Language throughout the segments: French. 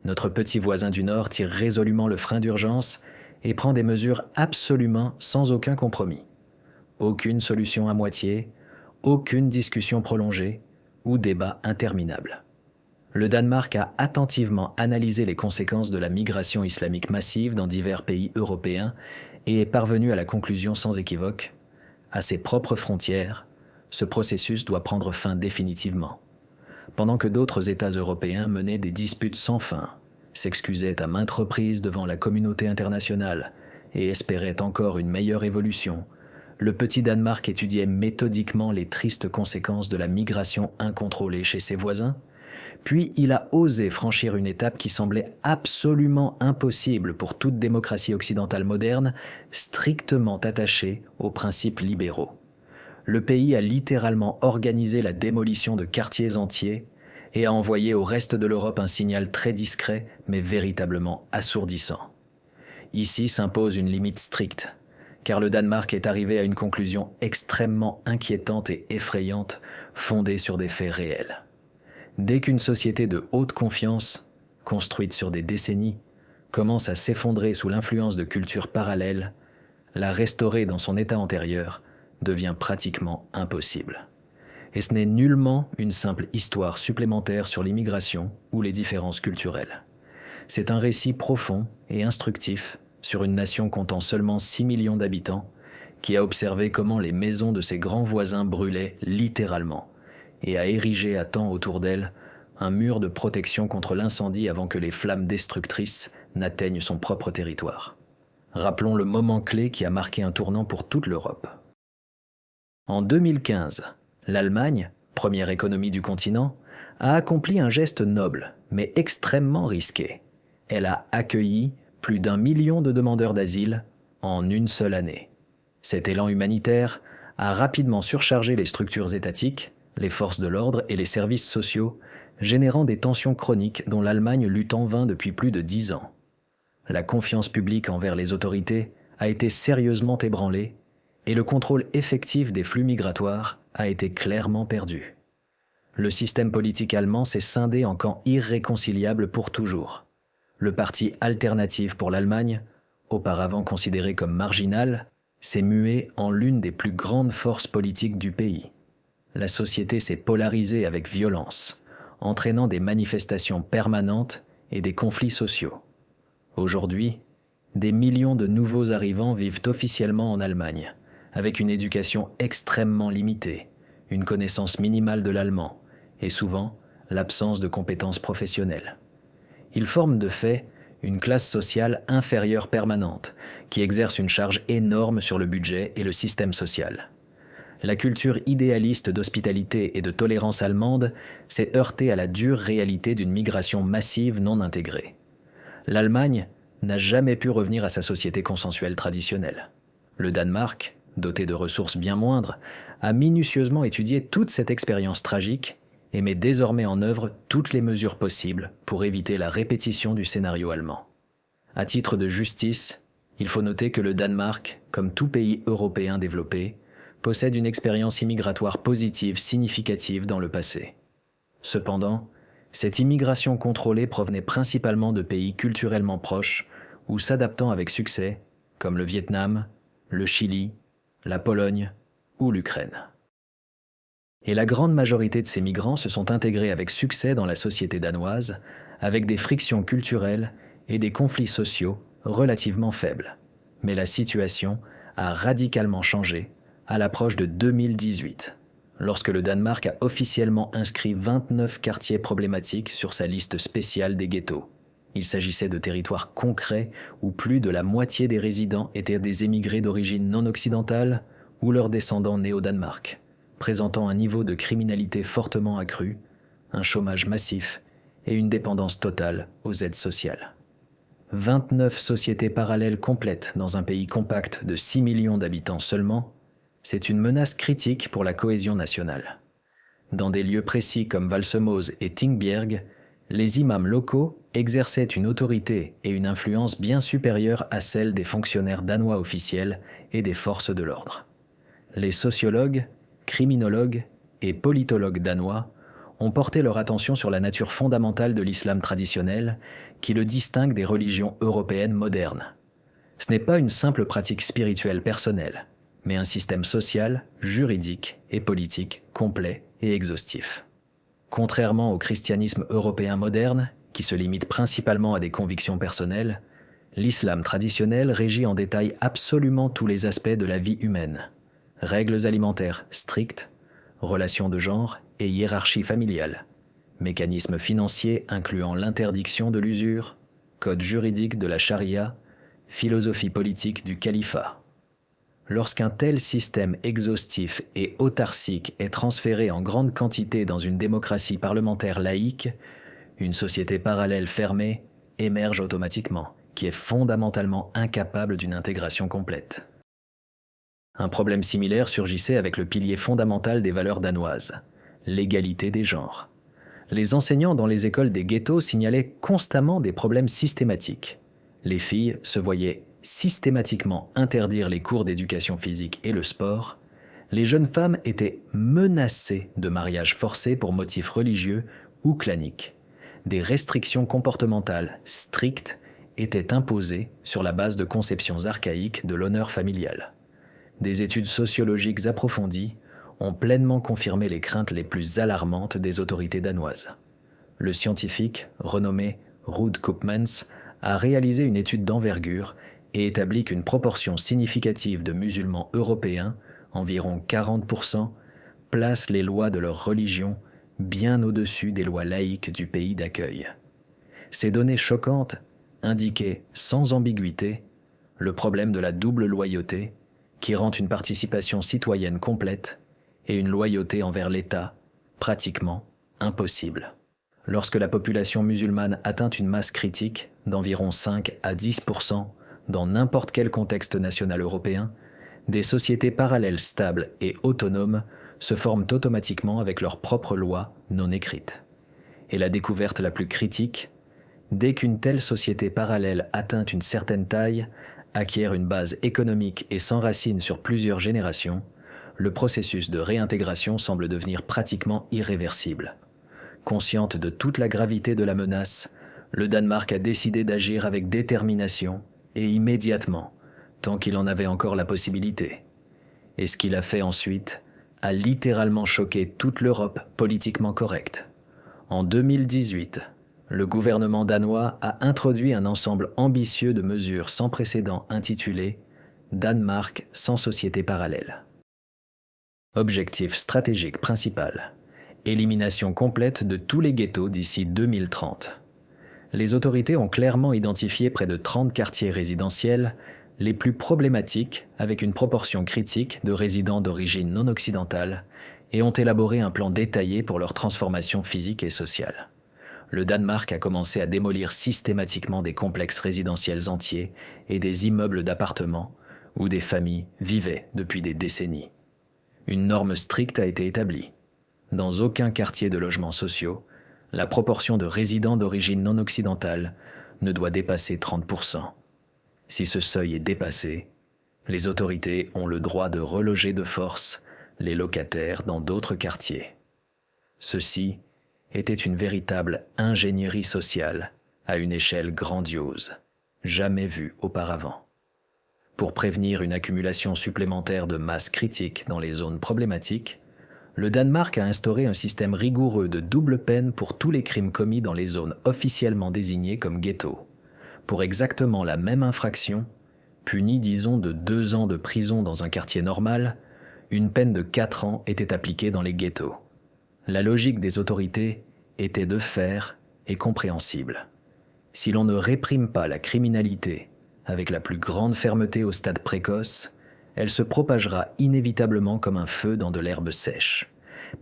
Notre petit voisin du Nord tire résolument le frein d'urgence et prend des mesures absolument sans aucun compromis. Aucune solution à moitié, aucune discussion prolongée ou débat interminable. Le Danemark a attentivement analysé les conséquences de la migration islamique massive dans divers pays européens et est parvenu à la conclusion sans équivoque: à ses propres frontières, ce processus doit prendre fin définitivement. Pendant que d'autres États européens menaient des disputes sans fin, s'excusaient à maintes reprises devant la communauté internationale et espéraient encore une meilleure évolution, le petit Danemark étudiait méthodiquement les tristes conséquences de la migration incontrôlée chez ses voisins, puis il a osé franchir une étape qui semblait absolument impossible pour toute démocratie occidentale moderne, strictement attachée aux principes libéraux. Le pays a littéralement organisé la démolition de quartiers entiers et a envoyé au reste de l'Europe un signal très discret mais véritablement assourdissant. Ici s'impose une limite stricte, car le Danemark est arrivé à une conclusion extrêmement inquiétante et effrayante, fondée sur des faits réels. Dès qu'une société de haute confiance, construite sur des décennies, commence à s'effondrer sous l'influence de cultures parallèles, la restaurer dans son état antérieur devient pratiquement impossible. Et ce n'est nullement une simple histoire supplémentaire sur l'immigration ou les différences culturelles. C'est un récit profond et instructif sur une nation comptant seulement 6 millions d'habitants qui a observé comment les maisons de ses grands voisins brûlaient littéralement et a érigé à temps autour d'elle un mur de protection contre l'incendie avant que les flammes destructrices n'atteignent son propre territoire. Rappelons le moment clé qui a marqué un tournant pour toute l'Europe. En 2015, l'Allemagne, première économie du continent, a accompli un geste noble, mais extrêmement risqué. Elle a accueilli plus d'1 million de demandeurs d'asile en une seule année. Cet élan humanitaire a rapidement surchargé les structures étatiques, les forces de l'ordre et les services sociaux, générant des tensions chroniques dont l'Allemagne lutte en vain depuis plus de 10 ans. La confiance publique envers les autorités a été sérieusement ébranlée et le contrôle effectif des flux migratoires a été clairement perdu. Le système politique allemand s'est scindé en camps irréconciliables pour toujours. Le parti Alternative pour l'Allemagne, auparavant considéré comme marginal, s'est mué en l'une des plus grandes forces politiques du pays. La société s'est polarisée avec violence, entraînant des manifestations permanentes et des conflits sociaux. Aujourd'hui, des millions de nouveaux arrivants vivent officiellement en Allemagne, avec une éducation extrêmement limitée, une connaissance minimale de l'allemand et souvent l'absence de compétences professionnelles. Ils forment de fait une classe sociale inférieure permanente qui exerce une charge énorme sur le budget et le système social. La culture idéaliste d'hospitalité et de tolérance allemande s'est heurtée à la dure réalité d'une migration massive non intégrée. L'Allemagne n'a jamais pu revenir à sa société consensuelle traditionnelle. Le Danemark, doté de ressources bien moindres, a minutieusement étudié toute cette expérience tragique et met désormais en œuvre toutes les mesures possibles pour éviter la répétition du scénario allemand. À titre de justice, il faut noter que le Danemark, comme tout pays européen développé, possède une expérience immigratoire positive significative dans le passé. Cependant, cette immigration contrôlée provenait principalement de pays culturellement proches ou s'adaptant avec succès, comme le Vietnam, le Chili, la Pologne ou l'Ukraine. Et la grande majorité de ces migrants se sont intégrés avec succès dans la société danoise, avec des frictions culturelles et des conflits sociaux relativement faibles. Mais la situation a radicalement changé à l'approche de 2018, lorsque le Danemark a officiellement inscrit 29 quartiers problématiques sur sa liste spéciale des ghettos. Il s'agissait de territoires concrets où plus de la moitié des résidents étaient des émigrés d'origine non occidentale ou leurs descendants nés au Danemark, présentant un niveau de criminalité fortement accru, un chômage massif et une dépendance totale aux aides sociales. 29 sociétés parallèles complètes dans un pays compact de 6 millions d'habitants seulement, c'est une menace critique pour la cohésion nationale. Dans des lieux précis comme Valsemose et Tingbjerg, les imams locaux exerçaient une autorité et une influence bien supérieures à celles des fonctionnaires danois officiels et des forces de l'ordre. Les sociologues, criminologues et politologues danois ont porté leur attention sur la nature fondamentale de l'islam traditionnel qui le distingue des religions européennes modernes. Ce n'est pas une simple pratique spirituelle personnelle, mais un système social, juridique et politique complet et exhaustif. Contrairement au christianisme européen moderne, qui se limite principalement à des convictions personnelles, l'islam traditionnel régit en détail absolument tous les aspects de la vie humaine. Règles alimentaires strictes, relations de genre et hiérarchie familiale, mécanismes financiers incluant l'interdiction de l'usure, code juridique de la charia, philosophie politique du califat. Lorsqu'un tel système exhaustif et autarcique est transféré en grande quantité dans une démocratie parlementaire laïque, une société parallèle fermée émerge automatiquement, qui est fondamentalement incapable d'une intégration complète. Un problème similaire surgissait avec le pilier fondamental des valeurs danoises, l'égalité des genres. Les enseignants dans les écoles des ghettos signalaient constamment des problèmes systématiques. Les filles se voyaient systématiquement interdire les cours d'éducation physique et le sport. Les jeunes femmes étaient menacées de mariages forcés pour motifs religieux ou claniques. Des restrictions comportementales strictes étaient imposées sur la base de conceptions archaïques de l'honneur familial. Des études sociologiques approfondies ont pleinement confirmé les craintes les plus alarmantes des autorités danoises. Le scientifique, renommé Ruud Koopmans, a réalisé une étude d'envergure et établit qu'une proportion significative de musulmans européens, environ 40%, placent les lois de leur religion bien au-dessus des lois laïques du pays d'accueil. Ces données choquantes indiquaient sans ambiguïté le problème de la double loyauté qui rend une participation citoyenne complète et une loyauté envers l'État pratiquement impossible. Lorsque la population musulmane atteint une masse critique d'environ 5 à 10% dans n'importe quel contexte national européen, des sociétés parallèles stables et autonomes se forment automatiquement avec leurs propres lois non écrites. Et la découverte la plus critique, dès qu'une telle société parallèle atteint une certaine taille, acquiert une base économique et s'enracine sur plusieurs générations, le processus de réintégration semble devenir pratiquement irréversible. Consciente de toute la gravité de la menace, le Danemark a décidé d'agir avec détermination et immédiatement, tant qu'il en avait encore la possibilité. Et ce qu'il a fait ensuite a littéralement choqué toute l'Europe politiquement correcte. En 2018, le gouvernement danois a introduit un ensemble ambitieux de mesures sans précédent intitulé « Danemark sans société parallèle ». Objectif stratégique principal : élimination complète de tous les ghettos d'ici 2030. Les autorités ont clairement identifié près de 30 quartiers résidentiels, les plus problématiques avec une proportion critique de résidents d'origine non occidentale, et ont élaboré un plan détaillé pour leur transformation physique et sociale. Le Danemark a commencé à démolir systématiquement des complexes résidentiels entiers et des immeubles d'appartements où des familles vivaient depuis des décennies. Une norme stricte a été établie. Dans aucun quartier de logements sociaux, la proportion de résidents d'origine non occidentale ne doit dépasser 30%. Si ce seuil est dépassé, les autorités ont le droit de reloger de force les locataires dans d'autres quartiers. Ceci était une véritable ingénierie sociale à une échelle grandiose, jamais vue auparavant. Pour prévenir une accumulation supplémentaire de masse critique dans les zones problématiques, le Danemark a instauré un système rigoureux de double peine pour tous les crimes commis dans les zones officiellement désignées comme ghettos. Pour exactement la même infraction, punie disons de 2 ans de prison dans un quartier normal, une peine de 4 ans était appliquée dans les ghettos. La logique des autorités était de faire et compréhensible. Si l'on ne réprime pas la criminalité avec la plus grande fermeté au stade précoce, elle se propagera inévitablement comme un feu dans de l'herbe sèche.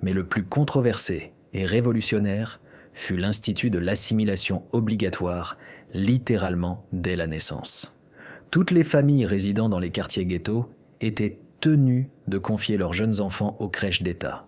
Mais le plus controversé et révolutionnaire fut l'institut de l'assimilation obligatoire, littéralement dès la naissance. Toutes les familles résidant dans les quartiers ghettos étaient tenues de confier leurs jeunes enfants aux crèches d'État.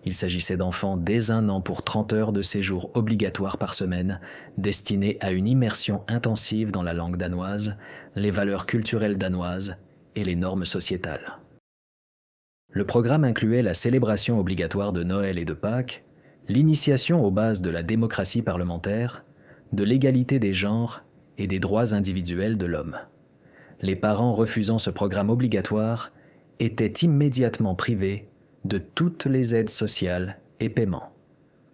Il s'agissait d'enfants dès 1 an pour 30 heures de séjour obligatoire par semaine, destinés à une immersion intensive dans la langue danoise, les valeurs culturelles danoises et les normes sociétales. Le programme incluait la célébration obligatoire de Noël et de Pâques, L'initiation aux bases de la démocratie parlementaire, de l'égalité des genres et des droits individuels de l'homme. Les parents refusant ce programme obligatoire étaient immédiatement privés de toutes les aides sociales et paiements.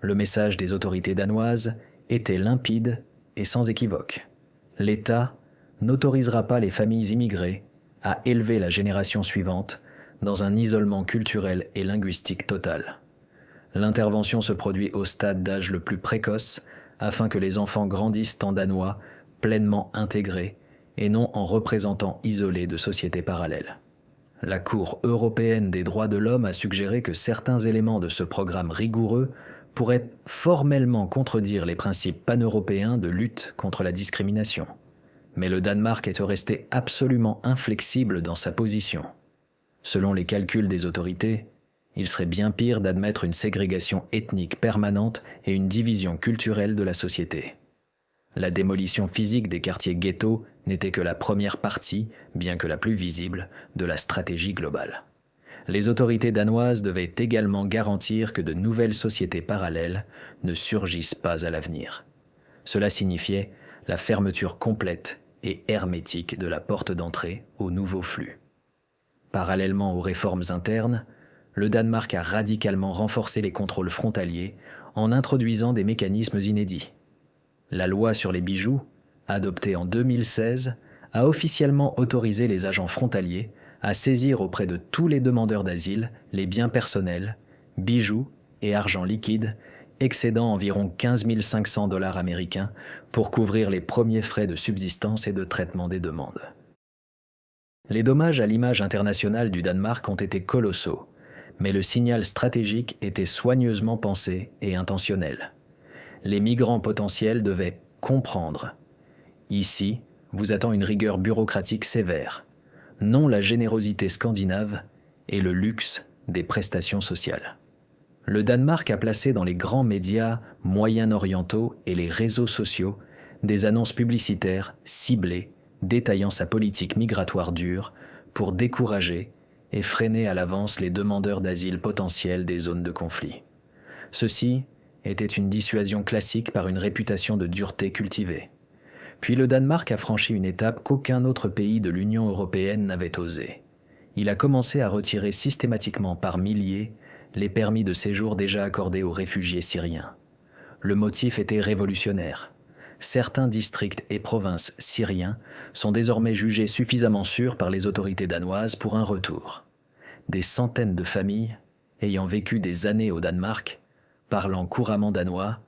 Le message des autorités danoises était limpide et sans équivoque. L'État n'autorisera pas les familles immigrées à élever la génération suivante dans un isolement culturel et linguistique total. L'intervention se produit au stade d'âge le plus précoce afin que les enfants grandissent en danois pleinement intégrés et non en représentants isolés de sociétés parallèles. La Cour européenne des droits de l'homme a suggéré que certains éléments de ce programme rigoureux pourraient formellement contredire les principes pan-européens de lutte contre la discrimination. Mais le Danemark est resté absolument inflexible dans sa position. Selon les calculs des autorités, il serait bien pire d'admettre une ségrégation ethnique permanente et une division culturelle de la société. La démolition physique des quartiers ghettos n'était que la première partie, bien que la plus visible, de la stratégie globale. Les autorités danoises devaient également garantir que de nouvelles sociétés parallèles ne surgissent pas à l'avenir. Cela signifiait la fermeture complète et hermétique de la porte d'entrée aux nouveaux flux. Parallèlement aux réformes internes, le Danemark a radicalement renforcé les contrôles frontaliers en introduisant des mécanismes inédits. La loi sur les bijoux, adoptée en 2016, a officiellement autorisé les agents frontaliers à saisir auprès de tous les demandeurs d'asile les biens personnels, bijoux et argent liquide excédant environ 15 500 $ américains pour couvrir les premiers frais de subsistance et de traitement des demandes. Les dommages à l'image internationale du Danemark ont été colossaux, mais le signal stratégique était soigneusement pensé et intentionnel. Les migrants potentiels devaient comprendre. Ici, vous attend une rigueur bureaucratique sévère, non la générosité scandinave et le luxe des prestations sociales. Le Danemark a placé dans les grands médias moyen-orientaux et les réseaux sociaux des annonces publicitaires ciblées détaillant sa politique migratoire dure pour décourager et freiner à l'avance les demandeurs d'asile potentiels des zones de conflit. Ceci était une dissuasion classique par une réputation de dureté cultivée. Puis le Danemark a franchi une étape qu'aucun autre pays de l'Union européenne n'avait osée. Il a commencé à retirer systématiquement par milliers les permis de séjour déjà accordés aux réfugiés syriens. Le motif était révolutionnaire. Certains districts et provinces syriens sont désormais jugés suffisamment sûrs par les autorités danoises pour un retour. Des centaines de familles, ayant vécu des années au Danemark, parlant couramment danois,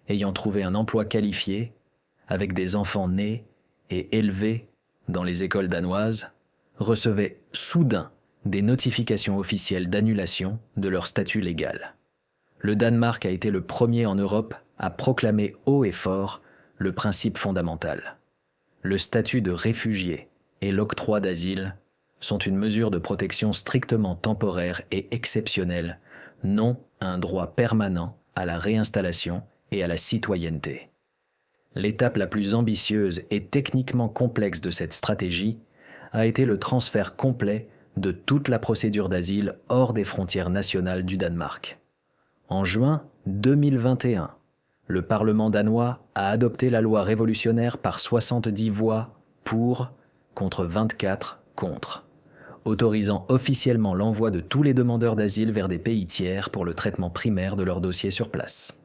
ayant trouvé un emploi qualifié, avec des enfants nés et élevés dans les écoles danoises, recevaient soudain des notifications officielles d'annulation de leur statut légal. Le Danemark a été le premier en Europe à proclamer haut et fort le principe fondamental. Le statut de réfugié et l'octroi d'asile sont une mesure de protection strictement temporaire et exceptionnelle, non un droit permanent à la réinstallation et à la citoyenneté. L'étape la plus ambitieuse et techniquement complexe de cette stratégie a été le transfert complet de toute la procédure d'asile hors des frontières nationales du Danemark. En juin 2021, le Parlement danois a adopté la loi révolutionnaire par 70 voix pour contre 24 contre, autorisant officiellement l'envoi de tous les demandeurs d'asile vers des pays tiers pour le traitement primaire de leurs dossiers sur place.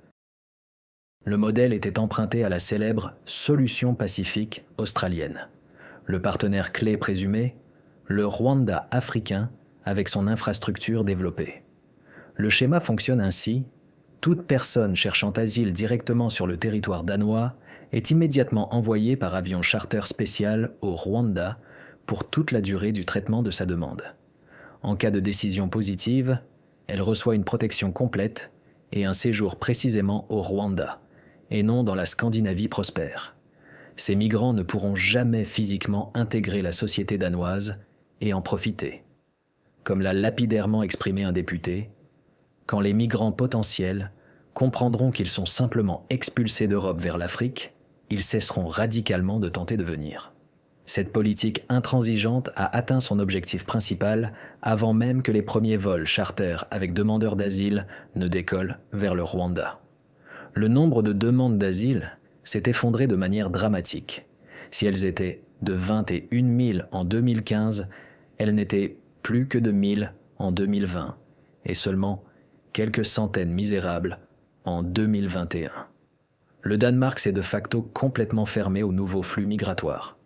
Le modèle était emprunté à la célèbre « solution pacifique » australienne. Le partenaire clé présumé, le Rwanda africain avec son infrastructure développée. Le schéma fonctionne ainsi: toute personne cherchant asile directement sur le territoire danois est immédiatement envoyée par avion charter spécial au Rwanda pour toute la durée du traitement de sa demande. En cas de décision positive, elle reçoit une protection complète et un séjour précisément au Rwanda, et non dans la Scandinavie prospère. Ces migrants ne pourront jamais physiquement intégrer la société danoise et en profiter. Comme l'a lapidairement exprimé un député, quand les migrants potentiels comprendront qu'ils sont simplement expulsés d'Europe vers l'Afrique, ils cesseront radicalement de tenter de venir. Cette politique intransigeante a atteint son objectif principal avant même que les premiers vols charters avec demandeurs d'asile ne décollent vers le Rwanda. Le nombre de demandes d'asile s'est effondré de manière dramatique. Si elles étaient de 21 000 en 2015, elles n'étaient plus que de 1 000 en 2020 et seulement quelques centaines misérables en 2021. Le Danemark s'est de facto complètement fermé aux nouveaux flux migratoires.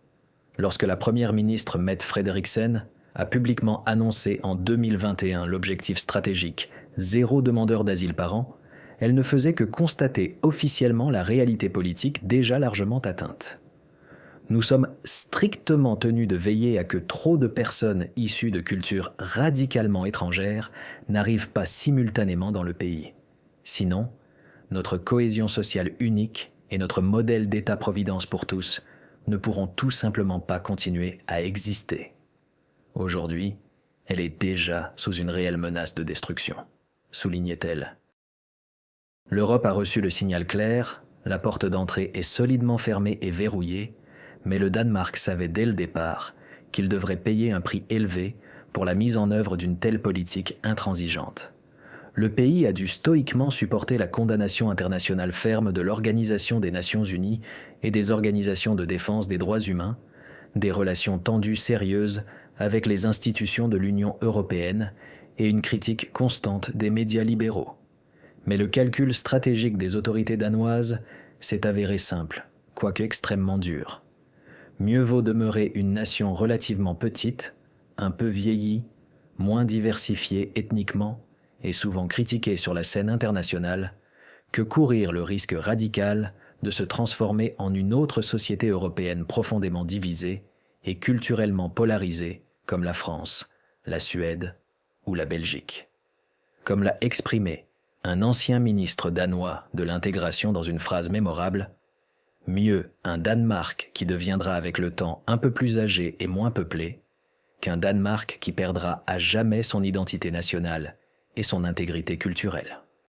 Lorsque la première ministre Mette Frederiksen a publiquement annoncé en 2021 l'objectif stratégique « 0 demandeur d'asile par an », elle ne faisait que constater officiellement la réalité politique déjà largement atteinte. Nous sommes strictement tenus de veiller à que trop de personnes issues de cultures radicalement étrangères n'arrivent pas simultanément dans le pays. Sinon, notre cohésion sociale unique et notre modèle d'État-providence pour tous ne pourront tout simplement pas continuer à exister. Aujourd'hui, elle est déjà sous une réelle menace de destruction, soulignait-elle. L'Europe a reçu le signal clair, la porte d'entrée est solidement fermée et verrouillée, mais le Danemark savait dès le départ qu'il devrait payer un prix élevé pour la mise en œuvre d'une telle politique intransigeante. Le pays a dû stoïquement supporter la condamnation internationale ferme de l'Organisation des Nations Unies et des organisations de défense des droits humains, des relations tendues sérieuses avec les institutions de l'Union européenne et une critique constante des médias libéraux. Mais le calcul stratégique des autorités danoises s'est avéré simple, quoique extrêmement dur. Mieux vaut demeurer une nation relativement petite, un peu vieillie, moins diversifiée ethniquement et souvent critiquée sur la scène internationale, que courir le risque radical de se transformer en une autre société européenne profondément divisée et culturellement polarisée comme la France, la Suède ou la Belgique. Comme l'a exprimé un ancien ministre danois de l'intégration dans une phrase mémorable, « Mieux un Danemark qui deviendra avec le temps un peu plus âgé et moins peuplé, qu'un Danemark qui perdra à jamais son identité nationale et son intégrité culturelle. »